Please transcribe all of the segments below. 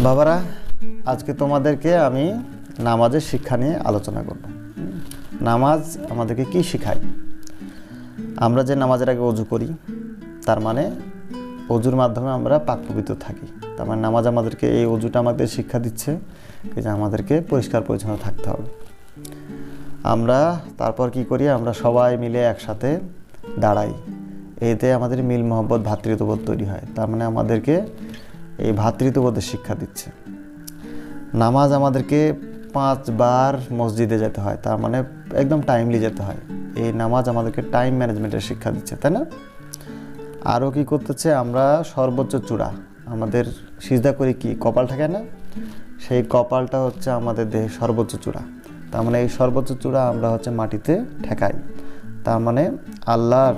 বাবারা, আজকে তোমাদেরকে আমি নামাজের শিক্ষা নিয়ে আলোচনা করব। নামাজ আমাদেরকে কি শেখায়? আমরা যে নামাজের আগে অজু করি, তার মানে অজুর মাধ্যমে আমরা পাক পবিত্র থাকি। তার মানে নামাজ আমাদেরকে, এই অজুটা আমাদের শিক্ষা দিচ্ছে যে আমাদেরকে পরিষ্কার পরিচ্ছন্ন থাকতে হবে। আমরা তারপর কি করি? আমরা সবাই মিলে একসাথে দাঁড়াই। এতে আমাদের মিল মহব্বত, ভ্রাতৃত্ববোধ তৈরি হয়। তার মানে আমাদেরকে এই ভ্রাতৃত্ববোধের শিক্ষা দিচ্ছে। নামাজ আমাদেরকে 5 বার মসজিদে যেতে হয়, তার মানে একদম টাইমলি যেতে হয়। এই নামাজ আমাদেরকে টাইম ম্যানেজমেন্টের শিক্ষা দিচ্ছে, তাই না? আরও কি করতেছে? আমরা সর্বোচ্চ চূড়া, আমাদের সিজদা করি কি কপাল থাকে না, সেই কপালটা হচ্ছে আমাদের দেহের সর্বোচ্চ চূড়া। তার মানে এই সর্বোচ্চ চূড়া আমরা হচ্ছে মাটিতে ঠেকাই। তার মানে আল্লাহর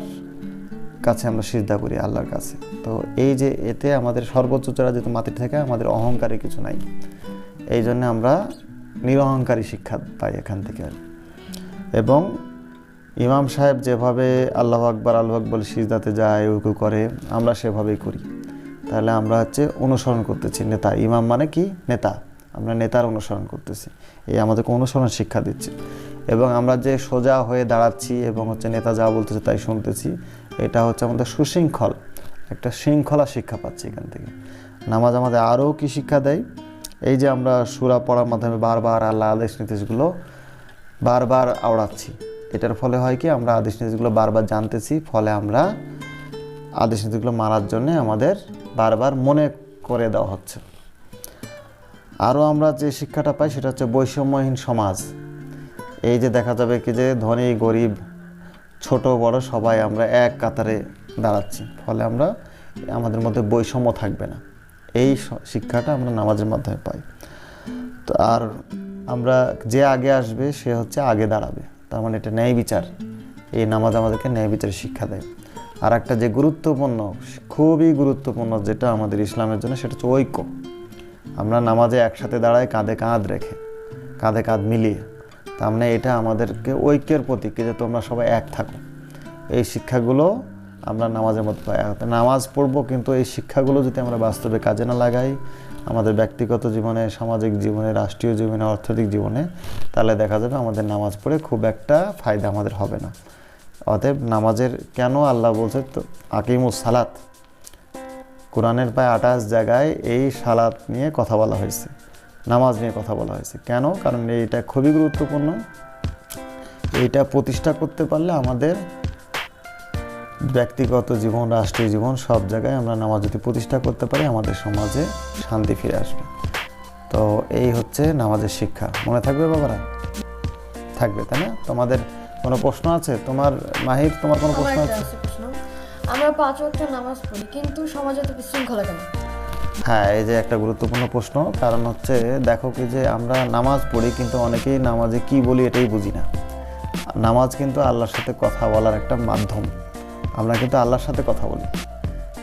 কাছে আমরা সিজদা করি, আল্লাহর কাছে। তো এই যে এতে আমাদের সর্বোচ্চ চূড়া যেহেতু মাটিতে থাকে, আমাদের অহংকারে কিছু নাই। এই জন্য আমরা নিরহংকারী শিক্ষা পাই এখান থেকে। এবং ইমাম সাহেব যেভাবে আল্লাহু আকবার আল্লাহু আকবার সিজদাতে যায়, রুকু করে, আমরা সেভাবেই করি। তাহলে আমরা হচ্ছে অনুসরণ করতেছি নেতা। ইমাম মানে কি? নেতা। আমরা নেতার অনুসরণ করতেছি। এই আমাদেরকে অনুসরণ শিক্ষা দিচ্ছে। এবং আমরা যে সোজা হয়ে দাঁড়াচ্ছি এবং হচ্ছে নেতা যা বলতেছে তাই শুনতেছি, এটা হচ্ছে আমাদের সুশৃঙ্খল একটা শৃঙ্খলা শিক্ষা পাচ্ছি এখান থেকে। নামাজ আমাদের আরও কি শিক্ষা দেয়? এই যে আমরা সূরা পড়ার মাধ্যমে বারবার আল্লাহ আদেশ নির্দেশগুলো বারবার আওড়াচ্ছি, এটার ফলে হয় কি? আমরা আদেশ নির্দেশগুলো বারবার জানতেছি, ফলে আমরা আদেশ নির্দেশগুলো মানার জন্যে আমাদের বারবার মনে করে দেওয়া হচ্ছে। আরও আমরা যে শিক্ষাটা পাই সেটা হচ্ছে বৈষম্যহীন সমাজ। এই যে দেখা যাবে কি যে ধনী গরিব, ছোট বড় সবাই আমরা এক কাতারে দাঁড়াচ্ছি, ফলে আমরা আমাদের মধ্যে বৈষম্য থাকবে না। এই শিক্ষাটা আমরা নামাজের মাধ্যমে পাই। তো আর আমরা যে আগে আসবে সে হচ্ছে আগে দাঁড়াবে, তার মানে এটা ন্যায় বিচার। এই নামাজ আমাদেরকে ন্যায় বিচারের শিক্ষা দেয়। আর একটা যে গুরুত্বপূর্ণ, খুবই গুরুত্বপূর্ণ যেটা আমাদের ইসলামের জন্য, সেটা হচ্ছে ঐক্য। আমরা নামাজে একসাথে দাঁড়াই, কাঁধে কাঁধ রেখে, কাঁধে কাঁধ মিলিয়ে। তার মানে এটা আমাদেরকে ঐক্যের প্রতীক যে তোমরা সবাই এক থাকো। এই শিক্ষাগুলো আমরা নামাজের মধ্যে পাই। নামাজ পড়বো, কিন্তু এই শিক্ষাগুলো যদি আমরা বাস্তবে কাজে না লাগাই, আমাদের ব্যক্তিগত জীবনে, সামাজিক জীবনে, রাষ্ট্রীয় জীবনে, অর্থনৈতিক জীবনে, তাহলে দেখা যাবে আমাদের নামাজ পড়ে খুব একটা ফায়দা আমাদের হবে না। অতএব নামাজের কেন আল্লাহ বলছে তো আকিমুস সালাত, কোরআনের প্রায় 28 জায়গায় এই সালাত নিয়ে কথা বলা হয়েছে, নামাজ নিয়ে কথা বলা হয়েছে। কেন? কারণ এইটা খুবই গুরুত্বপূর্ণ। এইটা প্রতিষ্ঠা করতে পারলে আমাদের ব্যক্তিগত জীবন, রাষ্ট্রীয় জীবন, সব জায়গায় আমরা নামাজ যদি প্রতিষ্ঠা করতে পারি, আমাদের সমাজে শান্তি ফিরে আসবে। তো এই হচ্ছে নামাজের শিক্ষা। মনে থাকবে বাবারা? থাকবে, তাই না? তোমাদের কোনো প্রশ্ন আছে? তোমার মাহির, তোমার কোনো প্রশ্ন আছে? আমরা 5 ওয়াক্ত নামাজ পড়ি, কিন্তু সমাজে তো বিশৃঙ্খলা কেন? হ্যাঁ, এই যে একটা গুরুত্বপূর্ণ প্রশ্ন। কারণ হচ্ছে দেখো কি যে আমরা নামাজ পড়ি, কিন্তু অনেকেই নামাজে কি বলি এটাই বুঝি না। নামাজ কিন্তু আল্লাহর সাথে কথা বলার একটা মাধ্যম। আমরা কিন্তু আল্লাহর সাথে কথা বলি।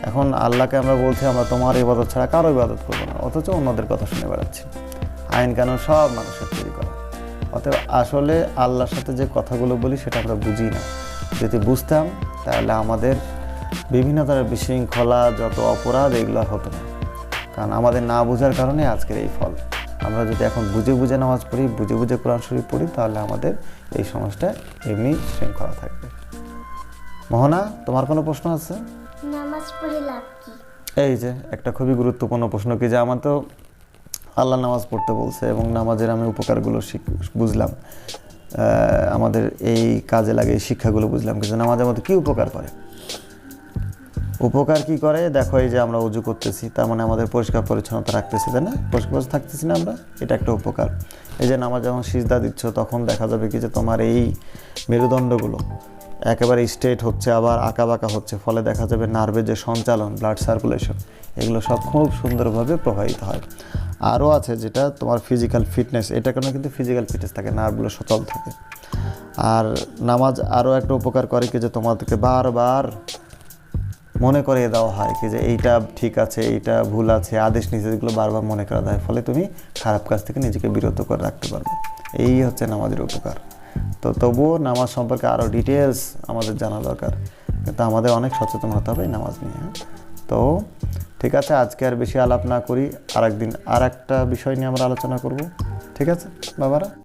এখন আল্লাহকে আমরা বলছি আমরা তোমার ইবাদত ছাড়া কারো ইবাদত করবো না, অথচ অন্যদের কথা শুনে বেড়াচ্ছি। আইন কানুন সব মানুষের তৈরি করা। অতএব আসলে আল্লাহর সাথে যে কথাগুলো বলি সেটা আমরা বুঝি না। যদি বুঝতাম তাহলে আমাদের বিভিন্ন ধরনের বিশৃঙ্খলা, যত অপরাধ, এগুলো হতো না। কারণ আমাদের না বোঝার কারণে আজকের এই ফল। আমরা যদি এখন বুঝে বুঝে নামাজ পড়ি, বুঝে বুঝে কোরআন শরীফ পড়ি, তাহলে আমাদের এই সমাজটা এমনি শৃঙ্খলা থাকবে। মোহনা, তোমার কোনো প্রশ্ন আছে? নামাজ পড়ে লাভ কি? এই যে একটা খুবই গুরুত্বপূর্ণ প্রশ্ন, কি যে আমার তো আল্লাহ নামাজ পড়তে বলছে এবং নামাজের আমি উপকারগুলো বুঝলাম, আমাদের এই কাজে লাগে এই শিক্ষাগুলো বুঝলাম, কিন্তু নামাজের মধ্যে কী উপকার করে? উপকার কি করে? দেখো, এই যে আমরা উজু করতেছি, তার মানে আমাদের পরিষ্কার পরিচ্ছন্নতা রাখতেছি, তাই না? পরিষ্কার থাকতেছি না আমরা, এটা একটা উপকার। এই যে নামাজ যখন সিজদা দিচ্ছ, তখন দেখা যাবে কি যে তোমার এই মেরুদণ্ডগুলো একেবারে স্ট্রেট হচ্ছে, আবার আঁকা বাঁকা হচ্ছে, ফলে দেখা যাবে নার্ভের যে সঞ্চালন, ব্লাড সার্কুলেশন, এগুলো সব খুব সুন্দরভাবে প্রবাহিত হয়। আরও আছে যেটা তোমার ফিজিক্যাল ফিটনেস, এটা কেন কিন্তু ফিজিক্যাল ফিটনেস থাকে, নার্ভগুলো সচল থাকে। আর নামাজ আরও একটা উপকার করে কি যে তোমাদেরকে বারবার মনে করিয়ে দেওয়া হয় কি যে এইটা ঠিক আছে, এইটা ভুল আছে, আদেশ নিষেধগুলো বারবার মনে করা দেয়, ফলে তুমি খারাপ কাজ থেকে নিজেকে বিরত করে রাখতে পারবে। এই হচ্ছে নামাজের উপকার। তো তবুও নামাজ সম্পর্কে আরও ডিটেলস আমাদের জানা দরকার, কিন্তু আমাদের অনেক সচেতন হতে হবে এই নামাজ নিয়ে। তো ঠিক আছে, আজকে আর বেশি আলাপ না করি, আরেকদিন আর একটা বিষয় নিয়ে আমরা আলোচনা করব। ঠিক আছে বাবারা?